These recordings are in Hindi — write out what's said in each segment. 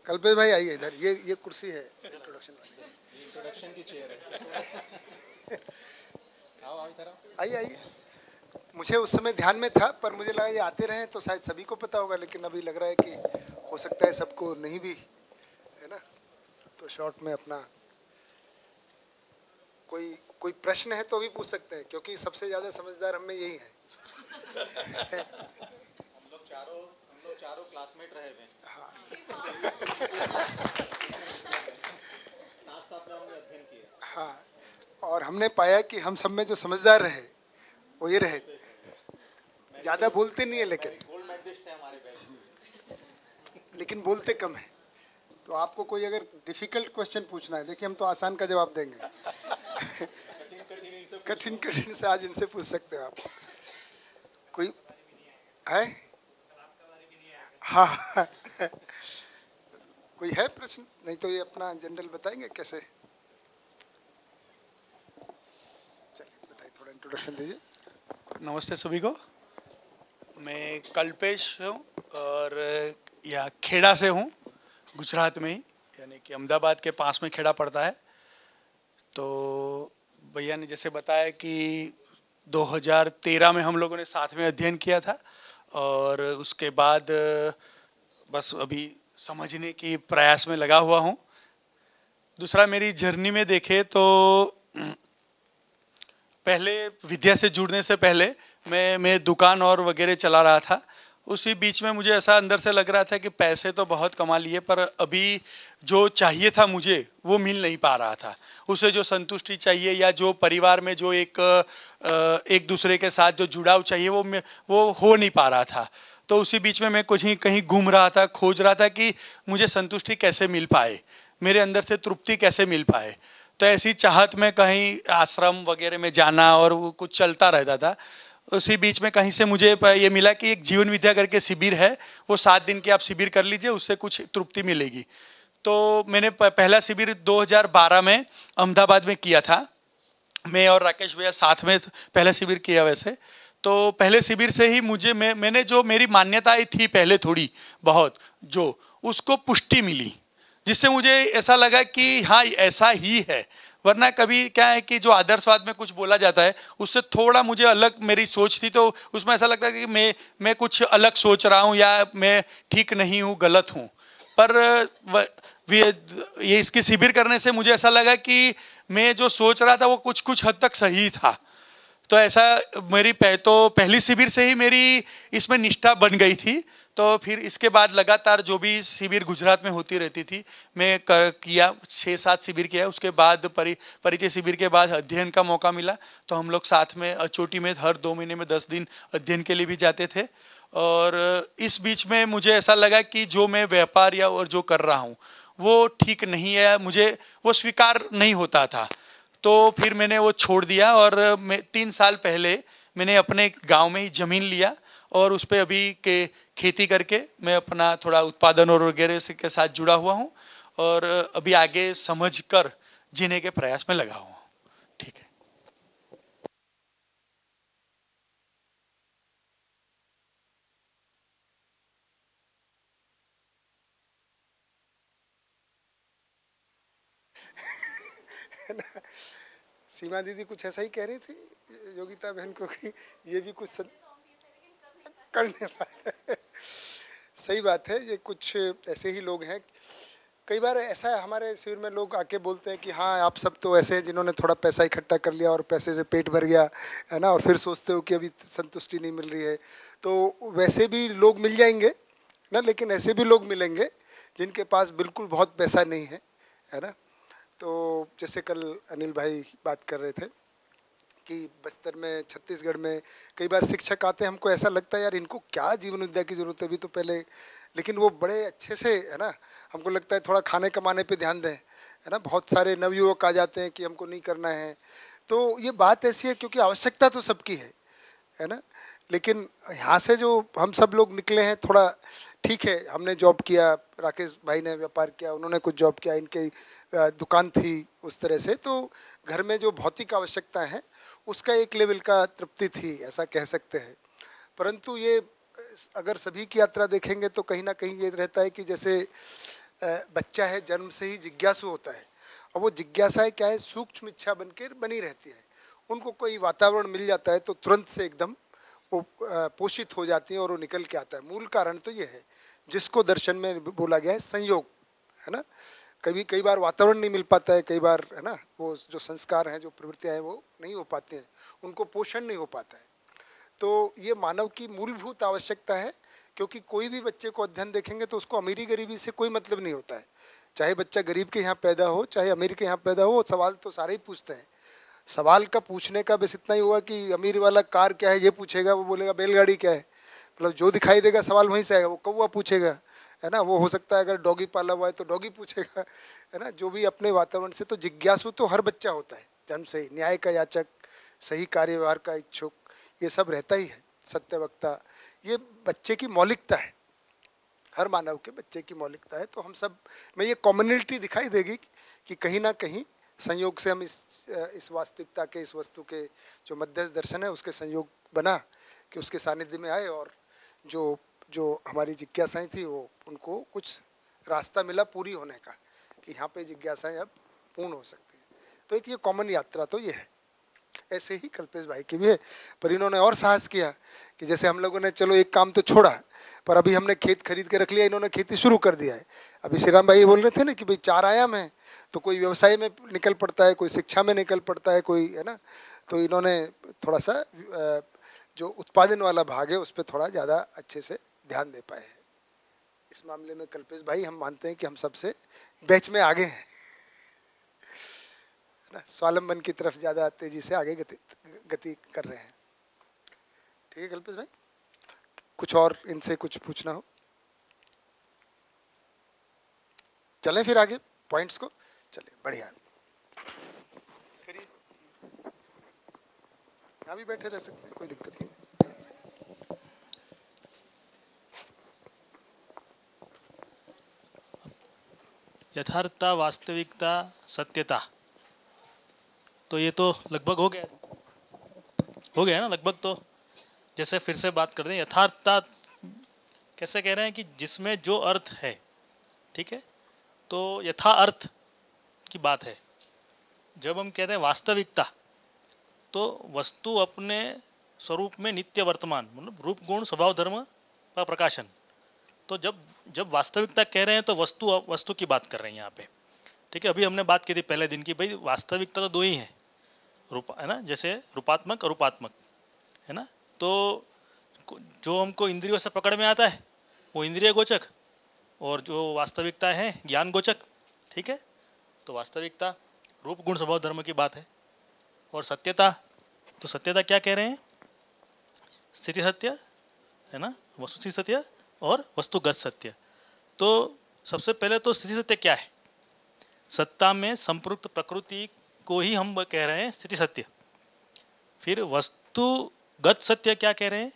कल्पेश भाई आइए इधर, ये कुर्सी है इंट्रोडक्शन वाली, इंट्रोडक्शन की चेयर है। आओ आओ इधर आओ। आइए आइए। मुझे उस समय ध्यान में था, पर मुझे लगा ये आते रहे तो शायद सभी को पता होगा, लेकिन अभी लग रहा है कि हो सकता है सबको नहीं भी, है ना। तो शॉर्ट में अपना कोई कोई प्रश्न है तो भी पूछ सकते हैं, क्योंकि सबसे ज़्यादा समझदार हम में यही है। हम लोग चारों क्लासमेट रहे हुए हैं। हाँ। साथ साथ में हमने अध्ययन किया। हाँ, और हमने पाया कि हम सब में जो समझदार रहे वो ये रहे, ज़्यादा बोलते नहीं है लेकिन गोल्ड मेडलिस्ट थे हमारे बैच। लेकिन बोलते कम है। तो आपको कोई अगर डिफिकल्ट क्वेश्चन पूछना है, देखिए हम तो आसान का जवाब देंगे। कठिन कठिन से आज इनसे पूछ सकते हो आप। कोई है? हाँ। कोई है प्रश्न? नहीं तो ये अपना जनरल बताएंगे कैसे। चलिए बताइए, थोड़ा इंट्रोडक्शन दीजिए। नमस्ते सभी को। मैं कल्पेश हूँ और यहाँ खेड़ा से हूँ, गुजरात में ही, यानी कि अहमदाबाद के पास में खेड़ा पड़ता है। तो भैया ने जैसे बताया कि 2013 में हम लोगों ने साथ में अध्ययन किया था और उसके बाद बस अभी समझने की प्रयास में लगा हुआ हूँ। दूसरा, मेरी जर्नी में देखे तो पहले विद्या से जुड़ने से पहले मैं दुकान और वगैरह चला रहा था। उसी बीच में मुझे ऐसा अंदर से लग रहा था कि पैसे तो बहुत कमा लिए, पर अभी जो चाहिए था मुझे वो मिल नहीं पा रहा था। उसे जो संतुष्टि चाहिए या जो परिवार में जो एक दूसरे के साथ जो जुड़ाव चाहिए वो हो नहीं पा रहा था। तो उसी बीच में मैं कहीं घूम रहा था, खोज रहा था कि मुझे संतुष्टि कैसे मिल पाए, मेरे अंदर से तृप्ति कैसे मिल पाए। तो ऐसी चाहत में कहीं आश्रम वगैरह में जाना और वो कुछ चलता रहता था। उसी बीच में कहीं से मुझे ये मिला कि एक जीवन विद्या करके शिविर है, वो 7 दिन की आप शिविर कर लीजिए, उससे कुछ तृप्ति मिलेगी। तो मैंने पहला शिविर 2012 में अहमदाबाद में किया था। मैं और राकेश भैया साथ में पहला शिविर किया वैसे। तो पहले शिविर से ही मैंने जो मेरी मान्यताएं थी पहले थोड़ी बहुत, जो उसको पुष्टि मिली, जिससे मुझे ऐसा लगा कि हाँ ऐसा ही है। वरना कभी क्या है कि जो आदर्शवाद में कुछ बोला जाता है उससे थोड़ा मुझे अलग मेरी सोच थी, तो उसमें ऐसा लगता है कि मैं कुछ अलग सोच रहा हूँ या मैं ठीक नहीं हूँ, गलत हूँ। पर ये इसकी शिविर करने से मुझे ऐसा लगा कि मैं जो सोच रहा था वो कुछ हद तक सही था। तो ऐसा मेरी पहली शिविर से ही मेरी इसमें निष्ठा बन गई थी। तो फिर इसके बाद लगातार जो भी शिविर गुजरात में होती रहती थी मैं किया, 6-7 शिविर किया। उसके बाद परिचय शिविर के बाद अध्ययन का मौका मिला, तो हम लोग साथ में चोटी में हर 2 महीने में 10 दिन अध्ययन के लिए भी जाते थे। और इस बीच में मुझे ऐसा लगा कि जो मैं व्यापार या और जो कर रहा हूँ वो ठीक नहीं है, मुझे वो स्वीकार नहीं होता था। तो फिर मैंने वो छोड़ दिया और मैं 3 साल पहले मैंने अपने गांव में ही ज़मीन लिया और उस पर अभी के खेती करके मैं अपना थोड़ा उत्पादन और वगैरह से के साथ जुड़ा हुआ हूँ और अभी आगे समझ कर जीने के प्रयास में लगा हुआ हूँ। ठीक है। सीमा दीदी कुछ ऐसा ही कह रही थी योगिता बहन को कि ये भी कुछ कर नहीं पाए। सही बात है, ये कुछ ऐसे ही लोग हैं। कई बार ऐसा है हमारे शिविर में, लोग आके बोलते हैं कि हाँ आप सब तो ऐसे हैं जिन्होंने थोड़ा पैसा इकट्ठा कर लिया और पैसे से पेट भर गया है ना, और फिर सोचते हो कि अभी संतुष्टि नहीं मिल रही है। तो वैसे भी लोग मिल जाएंगे ना, लेकिन ऐसे भी लोग मिलेंगे जिनके पास बिल्कुल बहुत पैसा नहीं है ना। तो जैसे कल अनिल भाई बात कर रहे थे कि बस्तर में, छत्तीसगढ़ में कई बार शिक्षक आते हैं, हमको ऐसा लगता है यार इनको क्या जीवन विद्या की ज़रूरत है अभी तो पहले, लेकिन वो बड़े अच्छे से, है ना, हमको लगता है थोड़ा खाने कमाने पे ध्यान दें, है ना। बहुत सारे नवयुवक आ जाते हैं कि हमको नहीं करना है। तो ये बात ऐसी है क्योंकि आवश्यकता तो सबकी है ना। लेकिन यहाँ से जो हम सब लोग निकले हैं, थोड़ा ठीक है, हमने जॉब किया, राकेश भाई ने व्यापार किया, उन्होंने कुछ जॉब किया, इनकी दुकान थी उस तरह से, तो घर में जो भौतिक आवश्यकता है उसका एक लेवल का तृप्ति थी, ऐसा कह सकते हैं। परंतु ये अगर सभी की यात्रा देखेंगे तो कहीं ना कहीं ये रहता है कि जैसे बच्चा है जन्म से ही जिज्ञासु होता है, और वो जिज्ञासाएं क्या है, सूक्ष्म इच्छा बनकर बनी रहती है। उनको कोई वातावरण मिल जाता है तो तुरंत से एकदम वो पोषित हो जाती है और वो निकल के आता है। मूल कारण तो ये है, जिसको दर्शन में बोला गया है संयोग, है ना। कई बार वातावरण नहीं मिल पाता है, कई बार, है ना, वो जो संस्कार हैं, जो प्रवृत्तियाँ हैं, वो नहीं हो पाती हैं, उनको पोषण नहीं हो पाता है। तो ये मानव की मूलभूत आवश्यकता है, क्योंकि कोई भी बच्चे को अध्ययन देखेंगे तो उसको अमीरी गरीबी से कोई मतलब नहीं होता है। चाहे बच्चा गरीब के यहाँ पैदा हो, चाहे अमीर के यहाँ पैदा हो, सवाल तो सारे ही पूछते हैं। सवाल का पूछने का बस इतना ही हुआ कि अमीर वाला कार क्या है ये पूछेगा, वो बोलेगा बैलगाड़ी क्या है, मतलब जो दिखाई देगा सवाल वहीं से आएगा। वो कौवा पूछेगा, है ना, वो हो सकता है अगर डॉगी पाला हुआ है तो डॉगी पूछेगा, है ना। जो भी अपने वातावरण से, तो जिज्ञासु तो हर बच्चा होता है जन्म से ही, न्याय का याचक, सही कार्यव्यवहार का इच्छुक, ये सब रहता ही है, सत्यवक्ता, ये बच्चे की मौलिकता है, हर मानव के बच्चे की मौलिकता है। तो हम सब में ये कॉमनलिटी दिखाई देगी कि कहीं ना कहीं संयोग से हम इस वास्तविकता के, इस वस्तु के जो मध्यस्थ दर्शन है उसके संयोग बना कि उसके सानिध्य में आए, और जो हमारी जिज्ञासाएं थी वो, उनको कुछ रास्ता मिला पूरी होने का, कि यहाँ पे जिज्ञासाएं अब पूर्ण हो सकती हैं। तो एक ये कॉमन यात्रा तो ये है। ऐसे ही कल्पेश भाई की भी है, पर इन्होंने और साहस किया कि जैसे हम लोगों ने चलो एक काम तो छोड़ा, पर अभी हमने खेत खरीद के रख लिया, इन्होंने खेती शुरू कर दिया है। अभी श्री राम भाई बोल रहे थे ना कि भाई 4 आयाम है, तो कोई व्यवसाय में निकल पड़ता है, कोई शिक्षा में निकल पड़ता है, कोई, है ना। तो इन्होंने थोड़ा सा जो उत्पादन वाला भाग है उस पर थोड़ा ज़्यादा अच्छे से ध्यान दे पाए हैं। इस मामले में कल्पेश भाई हम मानते हैं कि हम सबसे बैच में आगे हैं, ना, स्वावलंबन की तरफ ज़्यादा तेजी से आगे गति कर रहे हैं। ठीक है कल्पेश भाई, कुछ और इनसे कुछ पूछना हो? चलें फिर आगे पॉइंट्स को, चलिए बढ़िया। करिए, यहाँ भी बैठे रह सकते हैं, कोई दिक्कत नहीं। यथार्थता, वास्तविकता, सत्यता, तो ये तो लगभग हो गया ना लगभग। तो जैसे फिर से बात करते हैं, यथार्थता कैसे कह रहे हैं कि जिसमें जो अर्थ है, ठीक है, तो यथा अर्थ की बात है। जब हम कहते हैं वास्तविकता, तो वस्तु अपने स्वरूप में नित्य वर्तमान, मतलब रूप गुण स्वभाव धर्म का प्रकाशन। तो जब वास्तविकता कह रहे हैं तो वस्तु की बात कर रहे हैं यहाँ पे, ठीक है। अभी हमने बात की थी पहले दिन की, भाई वास्तविकता तो 2 ही है, रूप, है ना, जैसे रूपात्मक और रूपात्मक, है ना। तो जो हमको इंद्रियों से पकड़ में आता है वो इंद्रिय गोचक, और जो वास्तविकता है ज्ञान गोचक, ठीक है। तो वास्तविकता रूप गुण स्वभाव धर्म की बात है। और सत्यता, तो सत्यता क्या कह रहे हैं, स्थिति सत्य, है ना, वस्तु सत्य और वस्तुगत सत्य। तो सबसे पहले तो स्थिति सत्य क्या है, सत्ता में संपृक्त प्रकृति को ही हम कह रहे हैं स्थिति सत्य। फिर वस्तुगत सत्य क्या कह रहे हैं,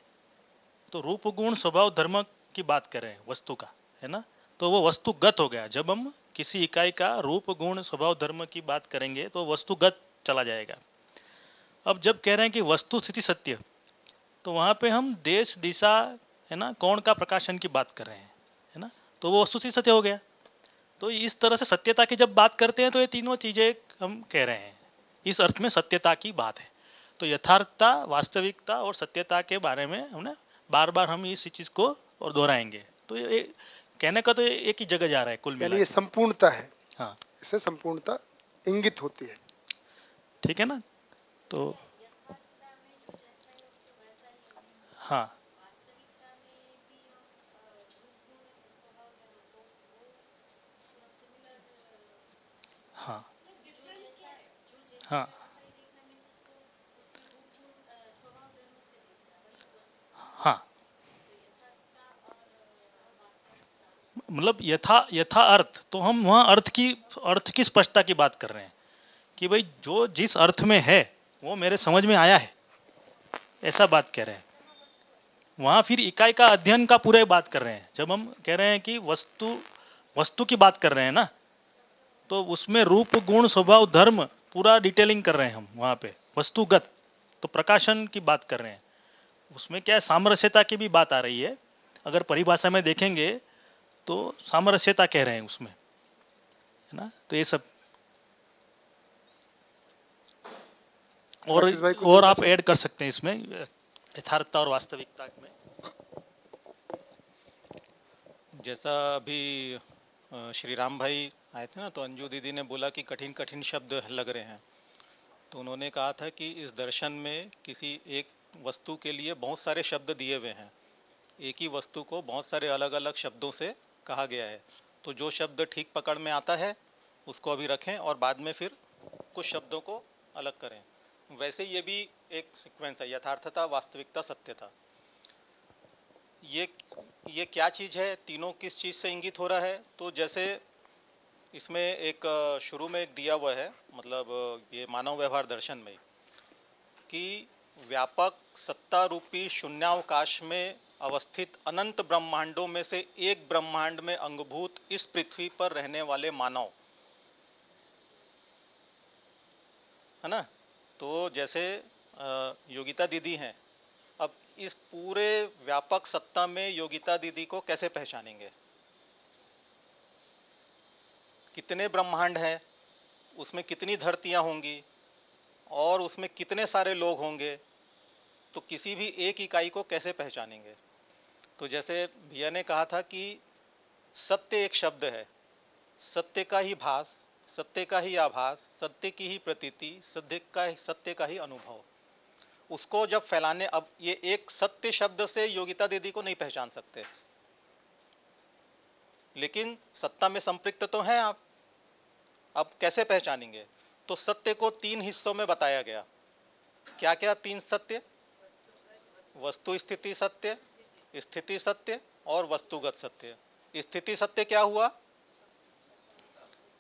तो रूप गुण स्वभाव धर्म की बात कर रहे हैं वस्तु का, है ना। तो वो वस्तुगत हो गया। जब हम किसी इकाई का रूप गुण स्वभाव धर्म की बात करेंगे तो वस्तुगत चला जाएगा। अब जब कह रहे हैं कि वस्तु स्थिति सत्य, तो वहाँ पे हम देश दिशा, है ना, कोण का प्रकाशन की बात कर रहे हैं, है ना। तो वो वस्तु स्थिति सत्य हो गया। तो इस तरह से सत्यता की जब बात करते हैं तो ये तीनों चीज़ें हम कह रहे हैं, इस अर्थ में सत्यता की बात है। तो यथार्थता, वास्तविकता और सत्यता के बारे में हमने बार बार हम इस चीज़ को और दोहराएंगे। तो ये कहने का तो एक ही जगह जा रहा है कुल मिला, ये संपूर्णता है। हाँ, इससे संपूर्णता इंगित होती है, ठीक है ना। तो हाँ, हाँ, हाँ, हाँ, मतलब यथा अर्थ, तो हम वहाँ अर्थ की स्पष्टता की बात कर रहे हैं कि भाई जो जिस अर्थ में है वो मेरे समझ में आया है, ऐसा बात कह रहे हैं। वहाँ फिर इकाई का अध्ययन का पूरे बात कर रहे हैं। जब हम कह रहे हैं कि वस्तु की बात कर रहे हैं ना, तो उसमें रूप गुण स्वभाव धर्म पूरा डिटेलिंग कर रहे हैं हम वहाँ पे, वस्तुगत। तो प्रकाशन की बात कर रहे हैं, उसमें क्या है, सामरस्यता की भी बात आ रही है। अगर परिभाषा में देखेंगे तो सामरस्यता कह रहे हैं उसमें, है ना। तो ये सब राकेश भाई को और जोड़ना आप ऐड कर सकते हैं इसमें यथार्थता और वास्तविकता में। जैसा अभी श्री राम भाई आए थे ना, तो अंजू दीदी ने बोला कि कठिन कठिन शब्द लग रहे हैं, तो उन्होंने कहा था कि इस दर्शन में किसी एक वस्तु के लिए बहुत सारे शब्द दिए हुए हैं, एक ही वस्तु को बहुत सारे अलग अलग शब्दों से कहा गया है। तो जो शब्द ठीक पकड़ में आता है उसको अभी रखें और बाद में फिर कुछ शब्दों को अलग करें। वैसे ये भी एक सीक्वेंस है, यथार्थता, वास्तविकता, सत्यता। ये क्या चीज़ है, तीनों किस चीज़ से इंगित हो रहा है? तो जैसे इसमें एक शुरू में एक दिया हुआ है, मतलब ये मानव व्यवहार दर्शन में, कि व्यापक सत्ता रूपी शून्यावकाश में अवस्थित अनंत ब्रह्मांडों में से एक ब्रह्मांड में अंगभूत इस पृथ्वी पर रहने वाले मानव, है ना। तो जैसे योगिता दीदी हैं, अब इस पूरे व्यापक सत्ता में योगिता दीदी को कैसे पहचानेंगे? कितने ब्रह्मांड हैं, उसमें कितनी धरतियां होंगी और उसमें कितने सारे लोग होंगे, तो किसी भी एक इकाई को कैसे पहचानेंगे? तो जैसे भैया ने कहा था कि सत्य एक शब्द है, सत्य का ही भास, सत्य का ही आभास, सत्य की ही प्रतीति, सत्य का ही अनुभव। उसको जब फैलाने, अब ये एक सत्य शब्द से योगिता दीदी को नहीं पहचान सकते, लेकिन सत्ता में संपृक्त तो हैं आप, अब कैसे पहचानेंगे? तो सत्य को तीन हिस्सों में बताया गया। क्या क्या तीन सत्य? वस्तु स्थिति सत्य, स्थिति सत्य और वस्तुगत सत्य। स्थिति सत्य क्या हुआ?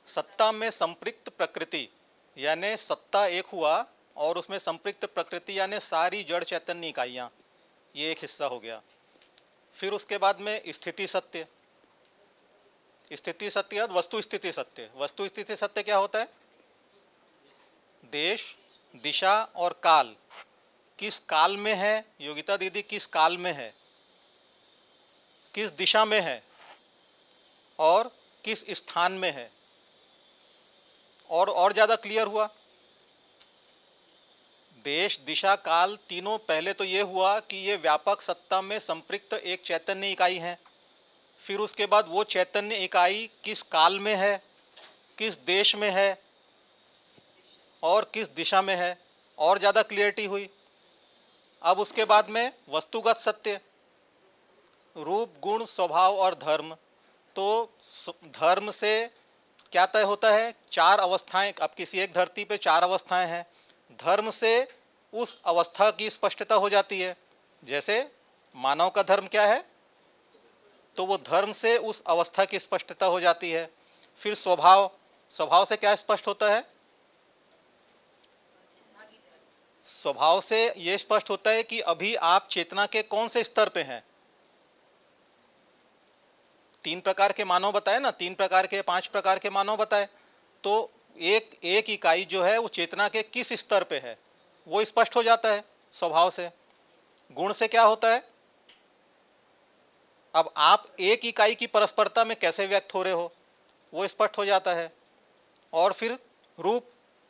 सत्ता में संपृक्त प्रकृति, यानी सत्ता एक हुआ और उसमें संपृक्त प्रकृति यानी सारी जड़ चैतन्य इकाइयाँ, ये एक हिस्सा हो गया। फिर उसके बाद में स्थिति सत्य, स्थिति सत्य और वस्तु स्थिति सत्य। वस्तु स्थिति सत्य क्या होता है? देश, दिशा और काल, किस काल में है योगिता दीदी, किस काल में है, किस दिशा में है और किस स्थान में है। और ज़्यादा क्लियर हुआ, देश, दिशा, काल तीनों। पहले तो ये हुआ कि ये व्यापक सत्ता में संपृक्त एक चैतन्य इकाई है, फिर उसके बाद वो चैतन्य इकाई किस काल में है, किस देश में है और किस दिशा में है, और ज़्यादा क्लियरिटी हुई। अब उसके बाद में वस्तुगत सत्य, रूप, गुण, स्वभाव और धर्म। तो धर्म से क्या तय होता है? चार अवस्थाएं। अब किसी एक धरती पे चार अवस्थाएं हैं, धर्म से उस अवस्था की स्पष्टता हो जाती है। जैसे मानव का धर्म क्या है, तो वो धर्म से उस अवस्था की स्पष्टता हो जाती है। फिर स्वभाव, स्वभाव से क्या स्पष्ट होता है? स्वभाव से ये स्पष्ट होता है कि अभी आप चेतना के कौन से स्तर पे हैं। तीन प्रकार के मानव बताए ना, तीन प्रकार के, पांच प्रकार के मानव बताए। तो एक इकाई जो है वो चेतना के किस स्तर पे है वो स्पष्ट हो जाता है स्वभाव से। गुण से क्या होता है? अब आप एक इकाई की परस्परता में कैसे व्यक्त हो रहे हो वो स्पष्ट हो जाता है। और फिर रूप,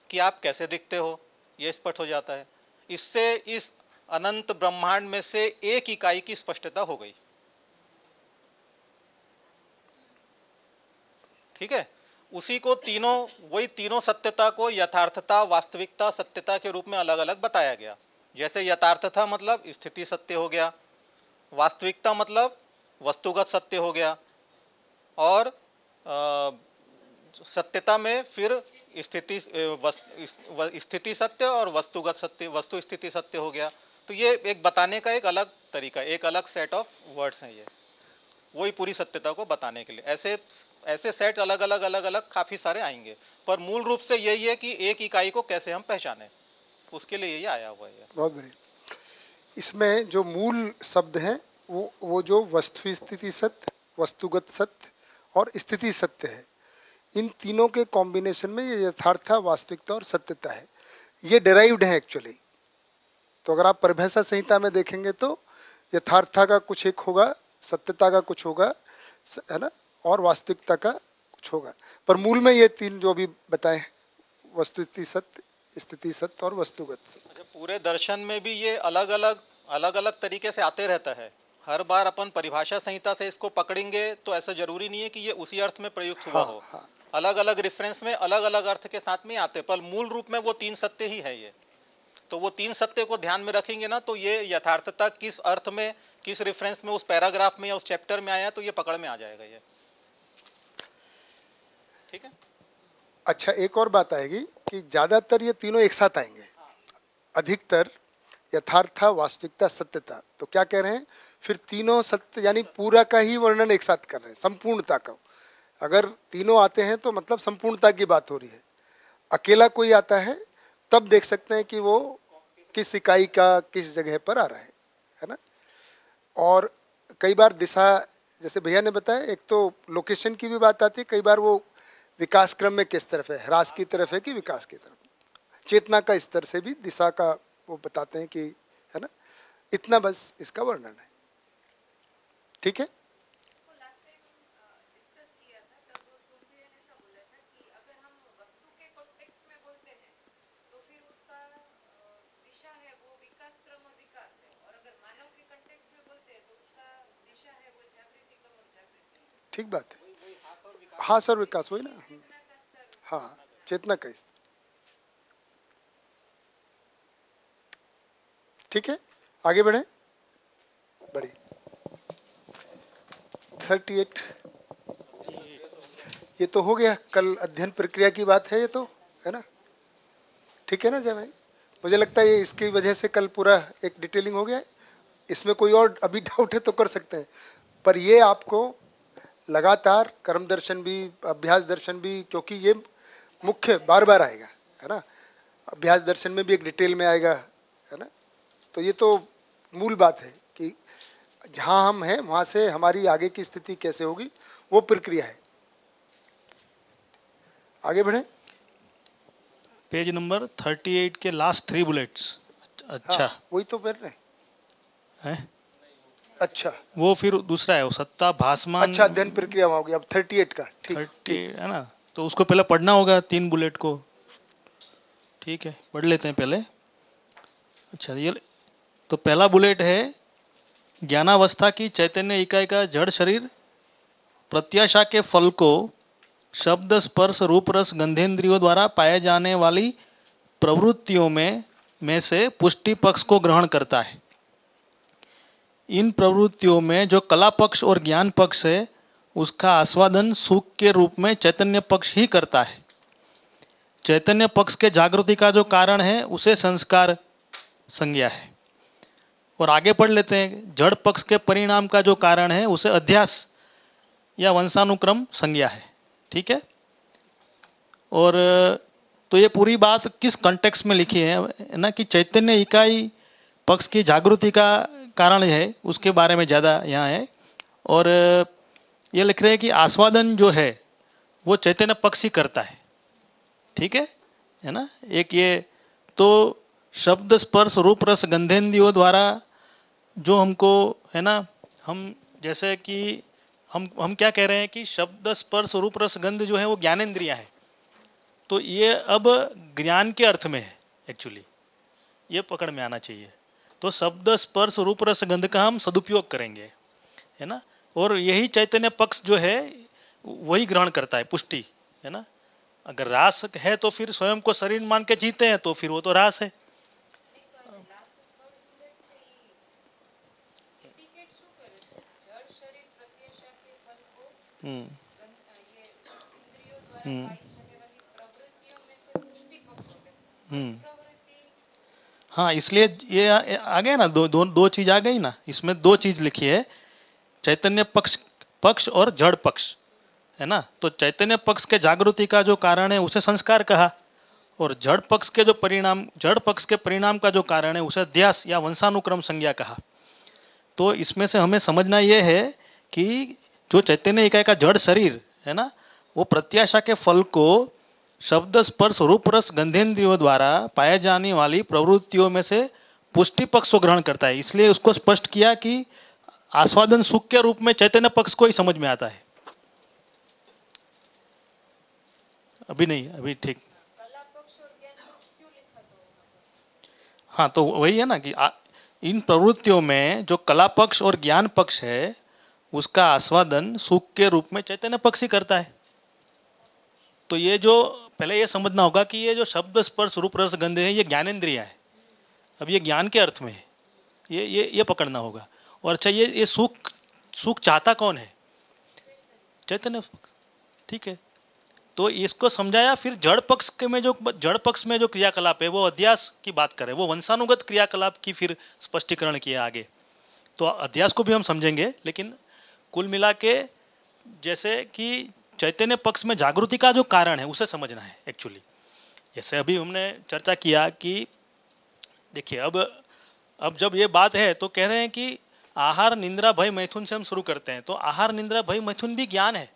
कि आप कैसे दिखते हो, ये स्पष्ट हो जाता है। इससे इस अनंत ब्रह्मांड में से एक इकाई की स्पष्टता हो गई। ठीक है। उसी को तीनों, वही तीनों सत्यता को यथार्थता, वास्तविकता, सत्यता के रूप में अलग अलग बताया गया। जैसे यथार्थता मतलब स्थिति सत्य हो गया, वास्तविकता मतलब वस्तुगत सत्य हो गया, और सत्यता में फिर स्थिति सत्य और वस्तुगत सत्य, वस्तु स्थिति सत्य हो गया। तो ये एक बताने का एक अलग तरीका, एक अलग सेट ऑफ वर्ड्स हैं ये, वही पूरी सत्यता को बताने के लिए। ऐसे सेट अलग अलग काफ़ी सारे आएंगे, पर मूल रूप से यही है कि एक इकाई को कैसे हम पहचानें, उसके लिए यही आया हुआ है। बहुत बढ़िया। इसमें जो मूल शब्द हैं वो जो वस्तु स्थिति सत्य, वस्तुगत सत्य और स्थिति सत्य है, इन तीनों के कॉम्बिनेशन में ये यथार्था, वास्तविकता और सत्यता है। ये डिराइव्ड है एक्चुअली। तो अगर आप परिभाषा संहिता में देखेंगे तो यथार्था का कुछ एक होगा, सत्यता का कुछ होगा, है ना, और वास्तविकता का कुछ होगा। पर मूल में ये तीन जो अभी बताए हैं, वस्तुस्थिति सत्य, स्थिति सत्य और वस्तुगत सत्य। अच्छा, पूरे दर्शन में भी ये अलग अलग तरीके से आते रहता है। हर बार अपन परिभाषा संहिता से इसको पकड़ेंगे तो ऐसा जरूरी नहीं है कि ये उसी अर्थ में प्रयुक्त हुआ हो। अलग अलग रेफरेंस में अलग अलग अर्थ के साथ में आते, पर मूल रूप में वो तीन सत्य ही है ये। तो वो तीन सत्य को ध्यान में रखेंगे ना, तो ये यथार्थता किस अर्थ में, किस रेफरेंस में, उस पैराग्राफ में या उस चैप्टर में आया, तो ये पकड़ में आ जाएगा ये। ठीक है। अच्छा, एक और बात आएगी कि ज्यादातर ये तीनों एक साथ आएंगे, अधिकतर यथार्था, वास्तविकता, सत्यता। तो क्या कह रहे हैं फिर, तीनों सत्य यानी पूरा का ही वर्णन एक साथ कर रहे हैं, संपूर्णता का। अगर तीनों आते हैं तो मतलब संपूर्णता की बात हो रही है। अकेला कोई आता है तब देख सकते हैं कि वो किस इकाई का किस जगह पर आ रहा है ना। और कई बार दिशा, जैसे भैया ने बताया, एक तो लोकेशन की भी बात आती है, कई बार वो विकास क्रम में किस तरफ है, ह्रास की तरफ है कि विकास की तरफ, चेतना का स्तर से भी दिशा का वो बताते हैं कि, है ना। इतना बस इसका वर्णन है। ठीक है। ठीक बात है। हाँ सर, विकास वही ना। हाँ, चेतना का स्तर। ठीक है, आगे बढ़े। बढ़ी 38 ये तो हो गया, कल अध्ययन प्रक्रिया की बात है ये तो, है ना। ठीक है ना जय भाई, मुझे लगता है ये इसकी वजह से कल पूरा एक डिटेलिंग हो गया है। इसमें कोई और अभी डाउट है तो कर सकते हैं, पर ये आपको लगातार कर्म दर्शन भी, अभ्यास दर्शन भी, क्योंकि ये मुख्य बार बार आएगा, है ना। अभ्यास दर्शन में भी एक डिटेल में आएगा, है ना। तो ये तो मूल बात है कि जहाँ हम हैं वहाँ से हमारी आगे की स्थिति कैसे होगी, वो प्रक्रिया है। आगे बढ़े। पेज नंबर 38 के लास्ट 3 बुलेट्स। अच्छा, हाँ, वही तो कर रहे हैं। अच्छा, वो फिर दूसरा है, वो सत्ता भासमान। अच्छा, अध्ययन प्रक्रिया में हो गया। अब 38 का, ठीक 30 है ना, तो उसको पहले पढ़ना होगा 3 बुलेट को। ठीक है, पढ़ लेते हैं पहले। अच्छा, ये तो पहला बुलेट है, ज्ञानावस्था की चैतन्य इकाई का जड़ शरीर प्रत्याशा के फल को शब्द, स्पर्श, रूप, रस, गंधेंद्रियों द्वारा पाए जाने वाली प्रवृत्तियों में से पुष्टि पक्ष को ग्रहण करता है। इन प्रवृत्तियों में जो कला पक्ष और ज्ञान पक्ष है, उसका आस्वादन सुख के रूप में चैतन्य पक्ष ही करता है। चैतन्य पक्ष के जागृति का जो कारण है उसे संस्कार संज्ञा है। और आगे पढ़ लेते हैं, जड़ पक्ष के परिणाम का जो कारण है उसे अध्यास या वंशानुक्रम संज्ञा है। ठीक है। और तो ये पूरी बात किस कॉन्टेक्स्ट में लिखी है ना, कि चैतन्य इकाई पक्ष की जागृति का कारण है, उसके बारे में ज़्यादा यहाँ है। और ये लिख रहे हैं कि आस्वादन जो है वो चैतन्य पक्ष ही करता है। ठीक है ना। एक ये तो शब्द, स्पर्श, रूप, रस, गंधेंद्रियों द्वारा जो हमको, है ना, हम जैसे कि हम क्या कह रहे हैं कि शब्द, स्पर्श, रूप, रस, गंध जो है वो ज्ञानेंद्रियाँ है। तो ये अब ज्ञान के अर्थ में है एक्चुअली, ये पकड़ में आना चाहिए। तो शब्द, स्पर्श, रूप, रस, गंध का हम सदुपयोग करेंगे, है ना। और यही चैतन्य पक्ष जो है वही ग्रहण करता है, पुष्टि, है ना। अगर रास है तो फिर स्वयं को शरीर मान के जीते हैं, तो फिर वो तो रास है। हाँ, इसलिए ये आ गया ना, दो चीज आ गई ना, इसमें 2 चीज लिखी है, चैतन्य पक्ष और जड़ पक्ष, है ना। तो चैतन्य पक्ष के जागृति का जो कारण है उसे संस्कार कहा, और जड़ पक्ष के जो परिणाम, जड़ पक्ष के परिणाम का जो कारण है उसे अध्यास या वंशानुक्रम संज्ञा कहा। तो इसमें से हमें समझना ये है कि जो चैतन्य इकाई का जड़ शरीर है ना, वो प्रत्याशा के फल को शब्द, स्पर्श, रूप, रस, गंधेंद्रियों द्वारा पाए जाने वाली प्रवृत्तियों में से पुष्टि पक्ष को ग्रहण करता है। इसलिए उसको स्पष्ट किया कि आस्वादन सुख के रूप में चैतन्य पक्ष को ही समझ में आता है। अभी नहीं, अभी ठीक। हाँ, तो वही है ना कि इन प्रवृत्तियों में जो कला पक्ष और ज्ञान पक्ष है उसका आस्वादन सुख के रूप में चैतन्य पक्ष ही करता है। तो ये जो पहले ये समझना होगा कि ये जो शब्द स्पर्श रूप रस गंध है ये ज्ञानेंद्रिया है। अब ये ज्ञान के अर्थ में है, ये पकड़ना होगा। और अच्छा, ये सुख सुख चाहता कौन है? चैतन्य पक्ष। ठीक है, तो इसको समझाया। फिर जड़ पक्ष के में जो जड़ पक्ष में जो क्रियाकलाप है वो अध्यास की बात करें, वो वंशानुगत क्रियाकलाप की फिर स्पष्टीकरण किया आगे। तो अध्यास को भी हम समझेंगे, लेकिन कुल मिला के जैसे कि चैतन्य पक्ष में जागृति का जो कारण है उसे समझना है एक्चुअली। जैसे अभी हमने चर्चा किया कि देखिए, अब जब ये बात है तो कह रहे हैं कि आहार निंद्रा भय मैथुन से हम शुरू करते हैं। तो आहार निंद्रा भय मैथुन भी ज्ञान है,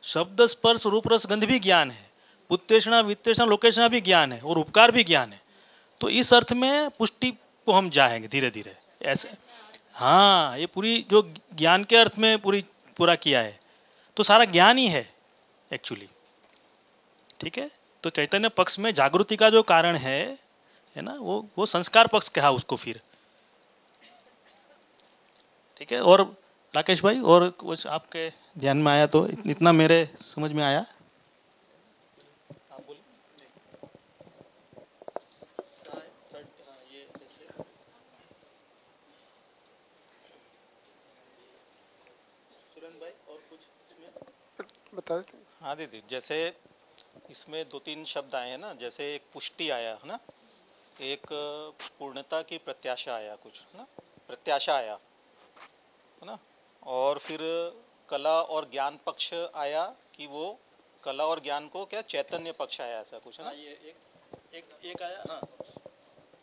शब्द स्पर्श रूप रस गंध भी ज्ञान है, उत्तेषणा वित्तेषणा लोकेषणा भी ज्ञान है, और उपकार भी ज्ञान है। तो इस अर्थ में पुष्टि को हम जाएंगे धीरे धीरे ऐसे। हाँ, ये पूरी जो ज्ञान के अर्थ में पूरा किया है, तो सारा ज्ञान ही है एक्चुअली। ठीक है, तो चैतन्य पक्ष में जागृति का जो कारण है ना, वो संस्कार पक्ष कहा उसको फिर। ठीक है, और राकेश भाई और कुछ आपके ध्यान में आया तो? इतना मेरे समझ में आया। आप बोलिए। बता देते हैं। हाँ दीदी, जैसे इसमें दो तीन शब्द आए हैं ना, जैसे एक पुष्टि आया है ना, एक पूर्णता की प्रत्याशा आया, कुछ है ना, प्रत्याशा आया है ना, और फिर कला और ज्ञान पक्ष आया कि वो कला और ज्ञान को क्या चैतन्य पक्ष आया, ऐसा कुछ है ना। ये एक आया। हाँ,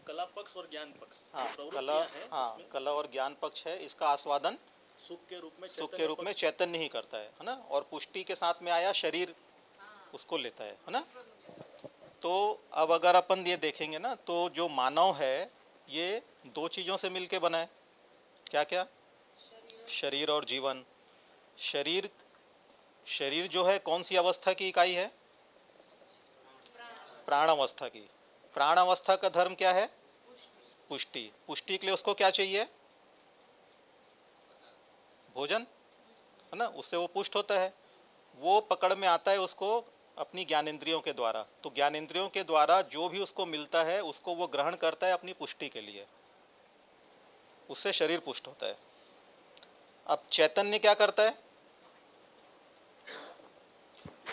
कला पक्ष और ज्ञान पक्ष। हाँ, कला और ज्ञान पक्ष है, इसका आस्वादन सुख के रूप में चैतन्य ही करता है ना। और पुष्टि के साथ में आया शरीर उसको लेता है ना। तो अब अगर अपन ये देखेंगे ना, तो जो मानव है ये दो चीज़ों से मिलके बना है। क्या क्या? शरीर और जीवन। शरीर जो है कौन सी अवस्था की इकाई है? प्राण अवस्था की। प्राण अवस्था का धर्म क्या है? पुष्टि। पुष्टि के लिए उसको क्या चाहिए? भोजन, है ना, उससे वो पुष्ट होता है। वो पकड़ में आता है उसको अपनी ज्ञानेंद्रियों के द्वारा। तो ज्ञानेंद्रियों के द्वारा जो भी उसको मिलता है उसको वो ग्रहण करता है अपनी पुष्टि के लिए, उससे शरीर पुष्ट होता है। अब चैतन्य क्या करता है?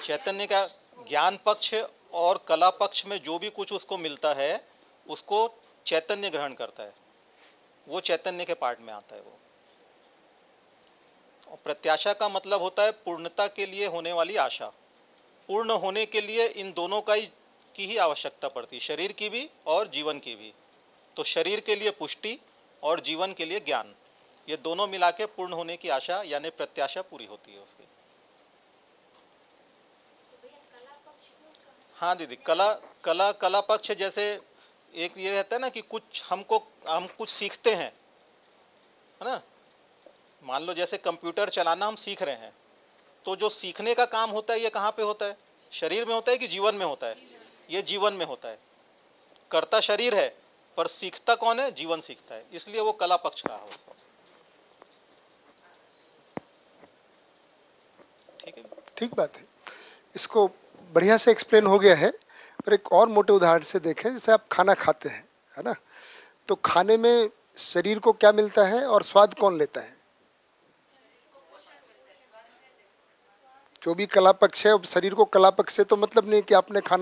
चैतन्य का ज्ञान पक्ष और कला पक्ष में जो भी कुछ उसको मिलता है उसको चैतन्य ग्रहण करता है, वो चैतन्य के पार्ट में आता है वो। और प्रत्याशा का मतलब होता है पूर्णता के लिए होने वाली आशा। पूर्ण होने के लिए इन दोनों की ही आवश्यकता पड़ती है, शरीर की भी और जीवन की भी। तो शरीर के लिए पुष्टि और जीवन के लिए ज्ञान, ये दोनों मिला के पूर्ण होने की आशा यानी प्रत्याशा पूरी होती है उसकी। हाँ दीदी, कला पक्ष जैसे एक ये रहता है ना कि कुछ हम कुछ सीखते हैं, है ना। मान लो जैसे कंप्यूटर चलाना हम सीख रहे हैं, तो जो सीखने का काम होता है ये कहाँ पे होता है? शरीर में होता है कि जीवन में होता है? ये जीवन में होता है। करता शरीर है पर सीखता कौन है? जीवन सीखता है, इसलिए वो कला पक्ष कहा उसको। ठीक है, ठीक बात है, इसको बढ़िया से एक्सप्लेन हो गया है। पर एक और मोटे उदाहरण से देखें, जैसे आप खाना खाते हैं, है ना, तो खाने में शरीर को क्या मिलता है और स्वाद कौन लेता है? जो भी कला पक्ष है, शरीर को कला पक्ष से तो मतलब नहीं कि आपने खाना